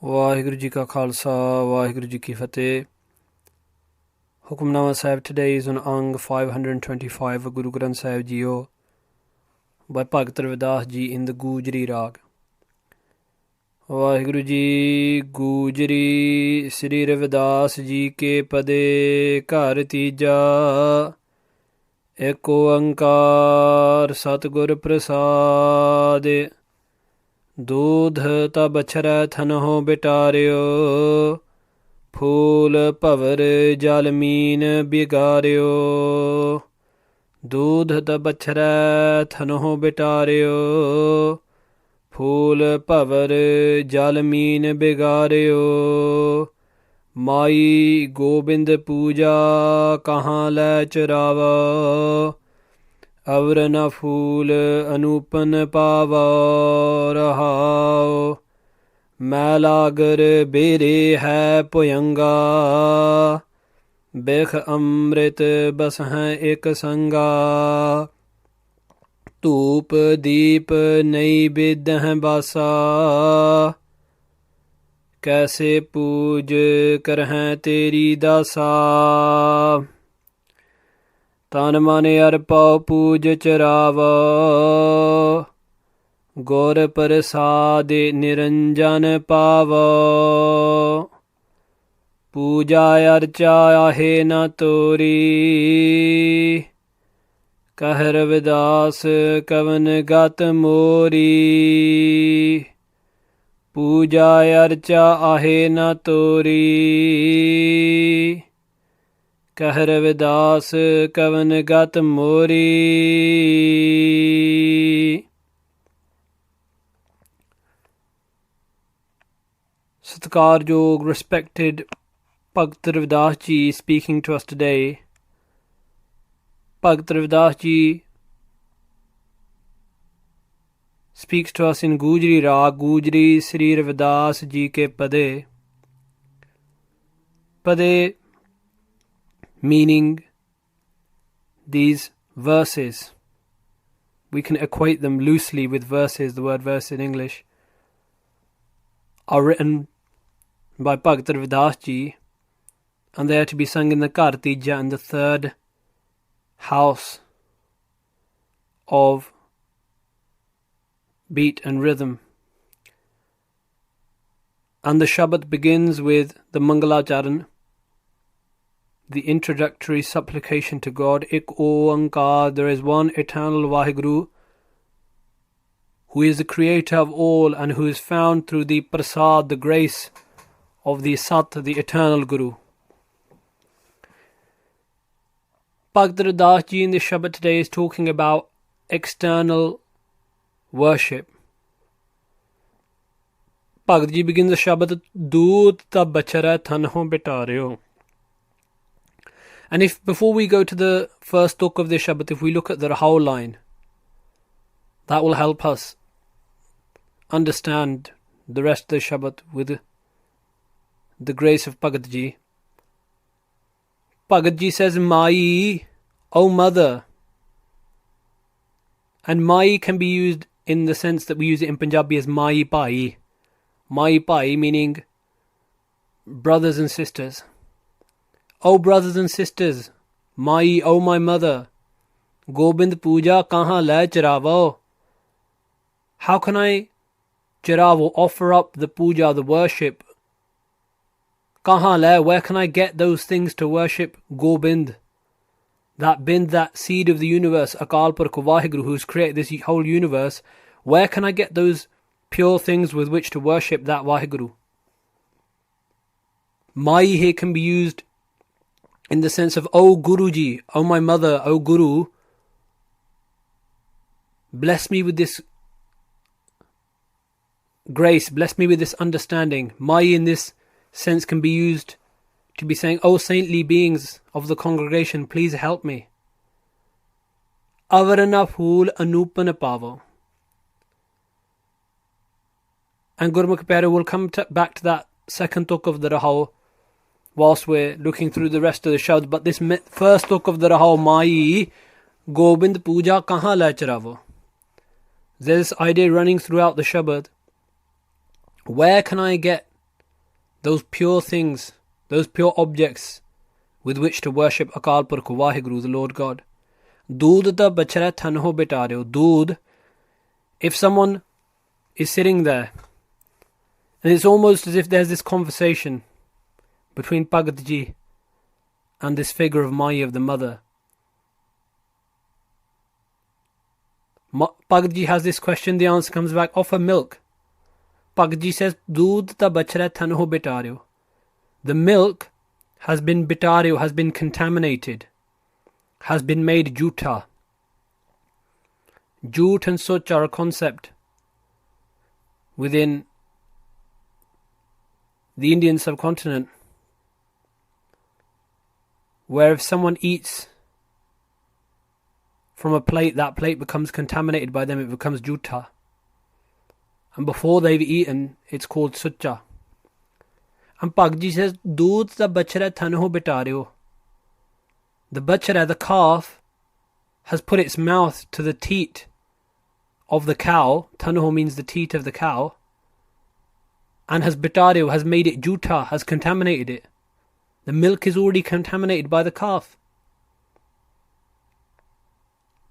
ਵਾਹਿਗੁਰੂ ਜੀ ਕਾ ਖਾਲਸਾ ਵਾਹਿਗੁਰੂ ਜੀ ਕੀ ਫਤਿਹ Hukamnama Sahib today is on Ang 525 of Guru Granth Sahib Jio by Bhagat Ravi Daas Jee in the Goojaree Rag. Waheguru ji Gujri ਸ੍ਰੀ ਰਵਿਦਾਸ ਜੀ ਕੇ ਪਦੇ ਘਰ ਤੀਜਾ ਏਕ ਓੰਕਾਰ ਸਤਿਗੁਰ ਪ੍ਰਸਾਦ दूध तब बछरै थनहो बिटार्यो फूल भवर जल मीन बिगार्यो दूध तब बछरै थनहो बिटार्यो फूल भवर जल मीन बिगार्यो माई गोबिंद पूजा कहाँ लै चरावा अवर न फूल अनूपन पावा रहाओ मैलागर बेरे है भुयंगा बिख अमृत बस हैं एक संगा धूप दीप नई बिद हैं बासा कैसे पूज कर हैं तेरी दासा तन मन अर्पो पूज चरावो गुर प्रसाद निरंजन पावो पूजा अर्चा आहे न तोरी कह रविदास कवन गत मोरी पूजा अर्चा आहे न तोरी कह रविदास कवन गत मोरी Satkarjog respected Bhagat Ravi Daas Jee speaking to us today. Bhagat Ravi Daas Jee speaks to us in Goojaree Rag, Goojaree Sri Ravi Daas Jee ke Pade. Pade meaning these verses. We can equate them loosely with verses. The word verse in English are written by Bhagat Ravi Daas Jee, and they are to be sung in the Kartija and the third house of beat and rhythm. And the Shabad begins with the Mangalacharan, the introductory supplication to God. Ik Oankar, there is one eternal Vaheguru, who is the creator of all and who is found through the prasad, the grace of the Sat, the eternal Guru. Bhagat Ravi Daas Jee in this Shabad today is talking about external worship. Bhagat Ji begins the Shabad, Dood tab bachara thanho bitaryo. And if before we go to the first talk of this Shabbat, if we look at the whole line, that will help us understand the rest of the Shabbat with the grace of Bhagat Ji. Bhagat Ji says, Mai, O mother. And Mai can be used in the sense that we use it in Punjabi as Mai Bhai. Mai Bhai meaning brothers and sisters. O brothers and sisters, Mai, O my mother, Gobind Puja kahan lai charavo. How can I charavo, offer up the puja, the worship? Kahan lai, where can I get those things to worship Gobind? That Bind, that seed of the universe, Akal Purkh Vaheguru, who's created this whole universe. Where can I get those pure things with which to worship that Vaheguru? Mai here can be used in the sense of, O Guruji, O my mother, O Guru, bless me with this grace, bless me with this understanding. Mai in this sense can be used to be saying, O saintly beings of the congregation, please help me. Avarana phool anupana pavo. And Gurmukh Pyare will come back to that second talk of the Rahal whilst we're looking through the rest of the Shabd. But this first talk of the Rahal, Mai, Gobind Puja kahan lai charavo. There's this idea running throughout the Shabad. Where can I get those pure things, those pure objects with which to worship Akal Purkh Waheguru, the Lord God. Doodh da bachara thanho betareo. Doodh, if someone is sitting there, and it's almost as if there's this conversation between Bhagat Ji and this figure of Mai, of the mother. Bhagat Ji has this question, the answer comes back, offer milk. Bhagat Ji says, Doodh ta bachara thanho betareo. The milk has been bitareo, has been contaminated, has been made jhootha. Jhoot and such are a concept within the Indian subcontinent, where if someone eats from a plate, that plate becomes contaminated by them, it becomes jhootha. And before they've eaten, it's called sucha. And Bhagat Ji says, Doodh da bachara thanho betareo. The bachara, the calf, has put its mouth to the teat of the cow. Thanho means the teat of the cow. And has betareo, has made it jhootha, has contaminated it. The milk is already contaminated by the calf.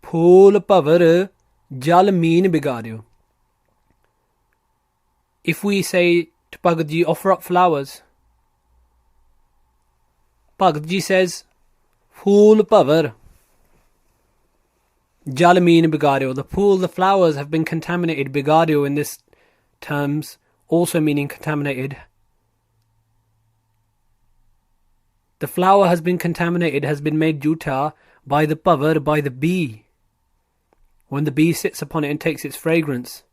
Phool pavar jal meen bigareo. If we say to Bhagat Ji, offer up flowers, Bhagat Ji says, Phool pavar jal meen bigareo. The pool, the flowers have been contaminated. Bigareo in this terms also meaning contaminated. The flower has been contaminated, has been made jhootha by the pavar, by the bee. When the bee sits upon it and takes its fragrance.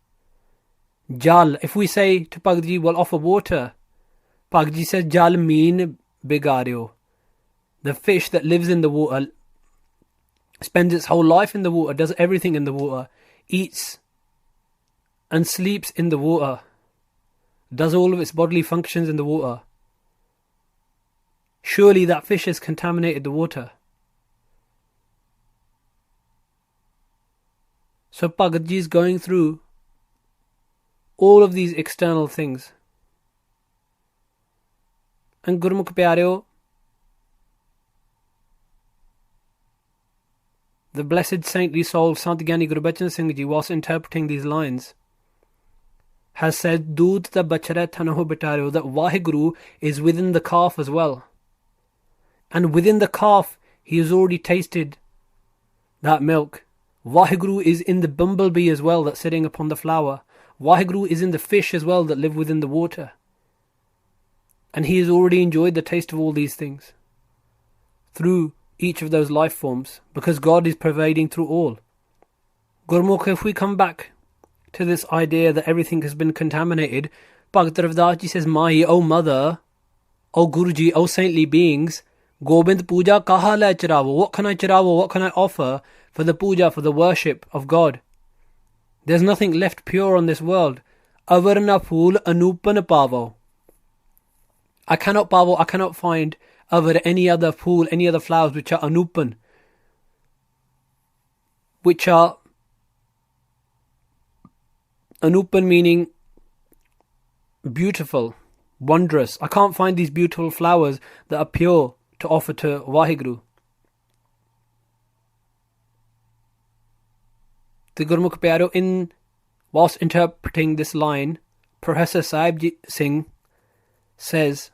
Jal, if we say to Bhagat Ji, well, offer water, Bhagat Ji says, Jal meen bigareo. The fish that lives in the water, spends its whole life in the water, does everything in the water, eats and sleeps in the water, does all of its bodily functions in the water. Surely that fish has contaminated the water. So Bhagat Ji is going through all of these external things. And Gurmukh Pyareo, the blessed saintly soul Sant Gyani Gurbachan Singh Ji, whilst interpreting these lines, has said, Doodh ta bachara thanho betareo, that Waheguru is within the calf as well. And within the calf, he has already tasted that milk. Waheguru is in the bumblebee as well that's sitting upon the flower. Waheguru is in the fish as well that live within the water. And he has already enjoyed the taste of all these things through each of those life forms, because God is pervading through all. Gurmukh, if we come back to this idea that everything has been contaminated, Bhagat Ravi Daas Jee says, Mahi, O mother, O Guruji, O saintly beings, Gobind puja kaha la charawo. What can I charawo? What can I offer for the puja, for the worship of God? There's nothing left pure on this world. Avarna phool anupan pavo. I cannot find any other phool, any other flowers which are anupan, which are anupan meaning beautiful, wondrous. I can't find these beautiful flowers that are pure to offer to Waheguru. The Gurmukh Pyareo, whilst interpreting this line, Professor Sahib Singh says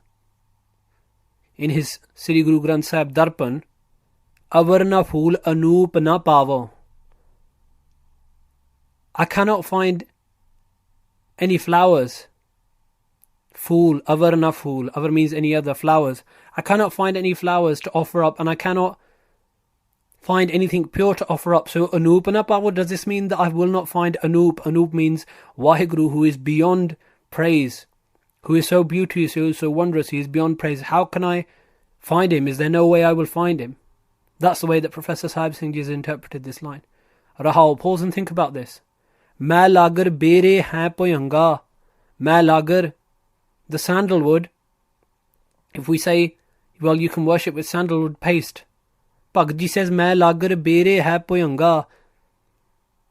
in his Sri Guru Granth Sahib Darpan, Avarna phool anup na pavo. I cannot find any flowers. Phool, avarna phool. Avar means any other flowers. I cannot find any flowers to offer up, and I cannot find anything pure to offer up. So anup na pavo, does this mean that I will not find anup? Anup means Waheguru, who is beyond praise, who is so beauteous, who is so wondrous, he is beyond praise. How can I find him? Is there no way I will find him? That's the way that Professor Sahib Singh Ji has interpreted this line. Rahul, pause and think about this. Main lagar bere hai poyanga. Main lagar, the sandalwood. If we say, well, you can worship with sandalwood paste. Bhagat Ji says, Main lagar bere hai poyanga.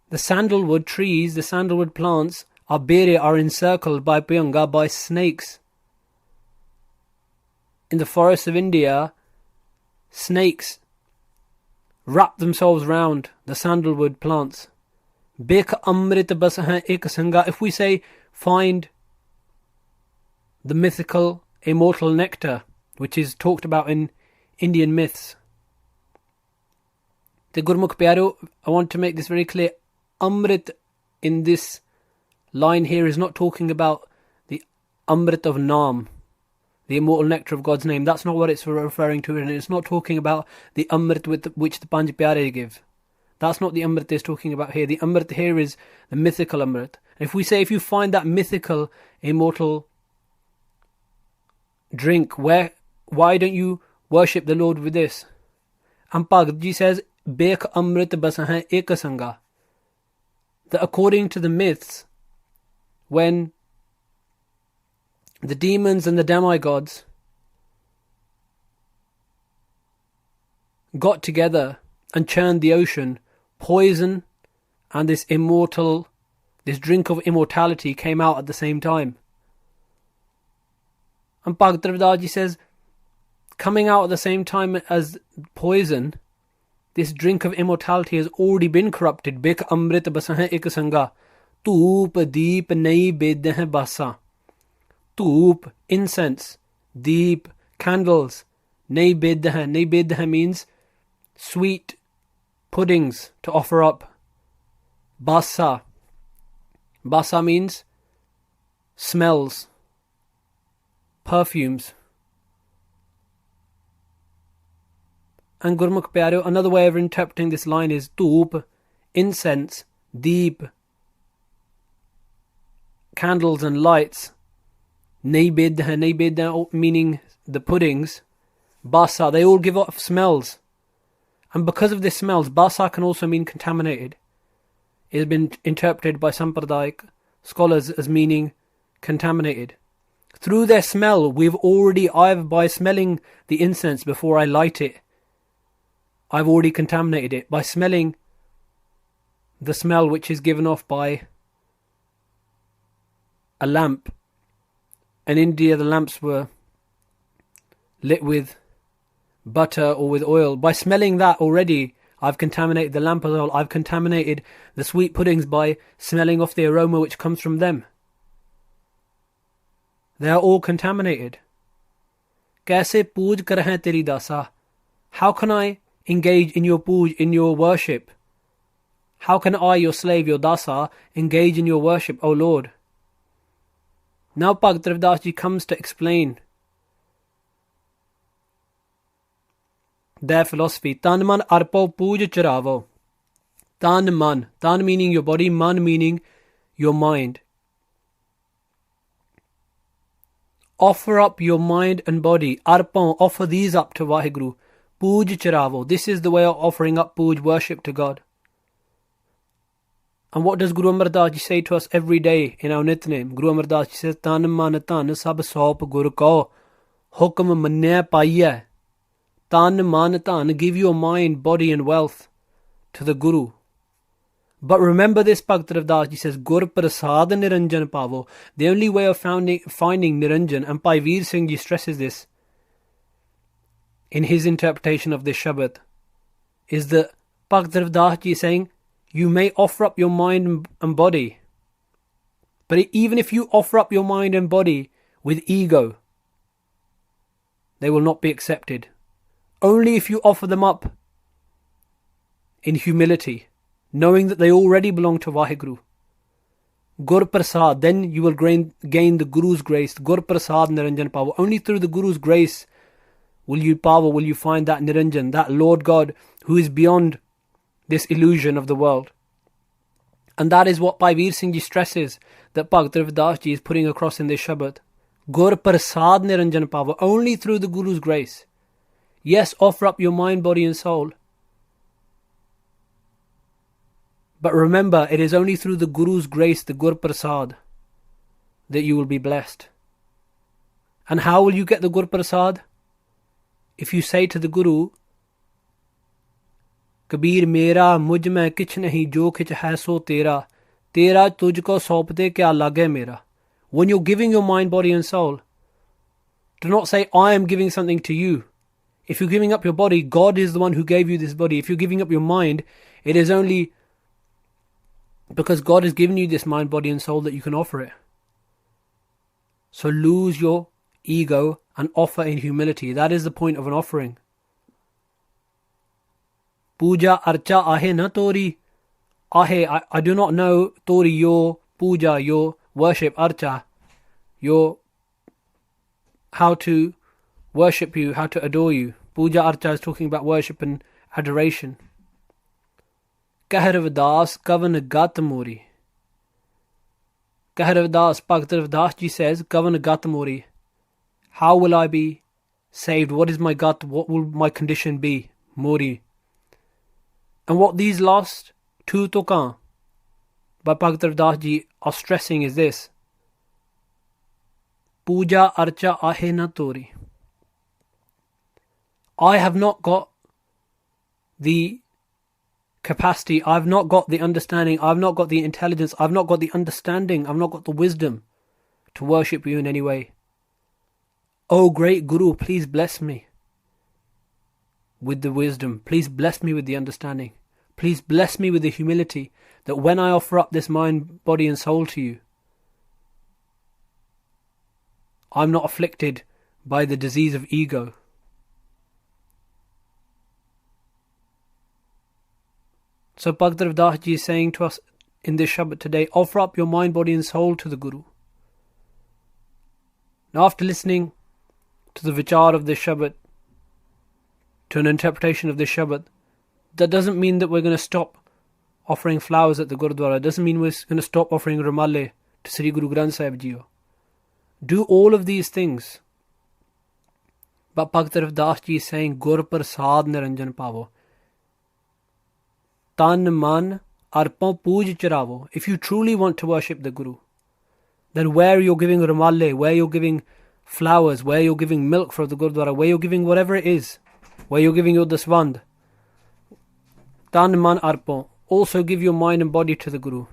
The sandalwood trees, the sandalwood plants are encircled by poyanga, by snakes. in the forests of India, snakes wrap themselves round the sandalwood plants. Bek amrit bas hai ek sanga. If we say find the mythical immortal nectar, which is talked about in Indian myths. The Gurmukh Pyaro, I want to make this very clear. Amrit in this line here is not talking about the Amrit of Naam, the immortal nectar of God's name. That's not what it's referring to, and it's not talking about the Amrit which the Panj Pyare give. That's not the Amrit it's talking about here. The Amrit here is the mythical Amrit. If we say, if you find that mythical immortal drink, why don't you worship the Lord with this? And Bhagavad Ji says, Bek Amrit Basahan Ekasanga. That according to the myths, when the demons and the demigods got together and churned the ocean, poison and this drink of immortality came out at the same time. And Bhagavad Ravi Daas Jee says, coming out at the same time as poison, this drink of immortality has already been corrupted. Bek amrit basahan ek sanga. Toop deep nahi bedeh basa. Toop, incense. Deep, candles. Nahi bedeh. Nahi bedeh means sweet puddings to offer up. Basa. Basa means smells, perfumes. And Gurmukh Pyaro, another way of interpreting this line is Toop, incense, deep, candles and lights. Naibedha meaning the puddings. Basa, they all give off smells. And because of this smells, basa can also mean contaminated. It has been interpreted by Sampradayic scholars as meaning contaminated. Through their smell, by smelling the incense before I light it, I've already contaminated it. By smelling the smell which is given off by a lamp. In India, the lamps were lit with butter or with oil. By smelling that already, I've contaminated the lamp as well. I've contaminated the sweet puddings by smelling off the aroma which comes from them. They are all contaminated. Kaise pooj kar hai teri dasa? How can I engage in your pooj, in your worship? How can I, your slave, your dasa, engage in your worship, O Lord? Now Bhagavad Ravi Daas Jee comes to explain their philosophy. Tan man arpo pooj charavo. Tan man. Tan meaning your body, man meaning your mind. Offer up your mind and body. Arpon, offer these up to Vaheguru. Pooj charavo. This is the way of offering up pooj, worship to God. And what does Guru Amar Das Ji say to us every day in our Nitnem? Guru Amar Das Ji says, Tan man tan sab sop gur ko, hukam manne paiya. Tan man tan, give your mind, body and wealth to the Guru. But remember this, Bhagavad Ravi Daas Ji says, Gur prasad niranjan pavo. The only way of finding niranjan, and Bhai Veer Singh Ji stresses this in his interpretation of this Shabad, is that Bhagavad Ravi Das Ji is saying, you may offer up your mind and body, but even if you offer up your mind and body with ego, they will not be accepted. Only if you offer them up in humility, knowing that they already belong to Vaheguru. Gur Prasad, then you will gain the Guru's grace. Gur Prasad Niranjan Pava. Only through the Guru's grace will you find that Niranjan, that Lord God who is beyond this illusion of the world. And that is what Bhai Veer Singh Ji stresses, that Bhagavad Ravi Daas Ji is putting across in this Shabad. Gur Prasad Niranjan Pava. Only through the Guru's grace. Yes, offer up your mind, body and soul. But remember, it is only through the Guru's grace, the Gur Prasad, that you will be blessed. And how will you get the Gur Prasad? If you say to the Guru, Kabir mera mujh mein kich nahi, jo kich hai so tera, tera tujhko saupte kya lage mera. When you're giving your mind, body and soul Do not say, I am giving something to you. If you're giving up your body, God is the one who gave you this body. If you're giving up your mind, it is only because God has given you this mind, body and soul that you can offer it. So lose your ego and offer in humility. That is the point of an offering. Puja archa ahe na tori. Ahe, I do not know tori, your puja, your worship, archa, your how to worship you, how to adore you. Puja archa is talking about worship and adoration. Ravi Daas Kavan Gat Mori. Ravi Daas, Bhakt Ravi Daas Jee says, Kavan Gat Mori. How will I be saved? What is my gat? What will my condition be? Mori. And what these last two tokan by Bhakt Ravi Daas Jee are stressing is this. Puja archa ahe na tori. I have not got the capacity, I've not got the understanding, I've not got the intelligence, I've not got the understanding, I've not got the wisdom to worship you in any way. Oh great Guru, please bless me with the wisdom, please bless me with the understanding, please bless me with the humility that when I offer up this mind, body and soul to you, I'm not afflicted by the disease of ego. So Bhakt Ravi Daas Jee is saying to us in this Shabbat today, offer up your mind, body and soul to the Guru. Now after listening to the vichar of this Shabbat, to an interpretation of this Shabbat, that doesn't mean that we're going to stop offering flowers at the Gurudwara. It doesn't mean we're going to stop offering Ramale to Sri Guru Granth Sahib Ji. Do all of these things. But Bhakt Ravi Daas Jee is saying, Gur Prasad Niranjan Pavo. Tan man arpon pooj charavo. If you truly want to worship the Guru, then where you're giving Ramale, where you're giving flowers, where you're giving milk for the Gurdwara, where you're giving whatever it is, where you're giving your daswand, tan man arpon, also give your mind and body to the Guru.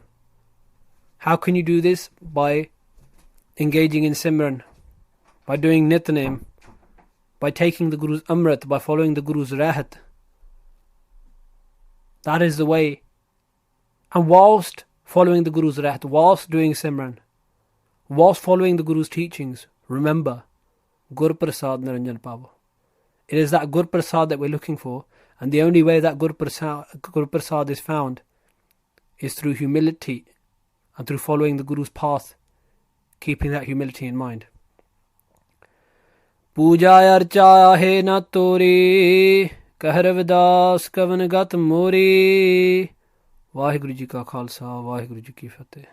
How can you do this? By engaging in Simran, by doing Nitnem, by taking the Guru's Amrit, by following the Guru's Rahat. That is the way. And whilst following the Guru's Rahat, whilst doing Simran, whilst following the Guru's teachings, remember, Gur Prasad Niranjan Pavo. It is that Gur Prasad that we're looking for, and the only way that Gur Prasad is found is through humility and through following the Guru's path, keeping that humility in mind. Puja archa he na tori, Ravi Daas Kavan Gat Mori. Vaheguru Ji Ka Khalsa, Vaheguru Ji Ki Fateh.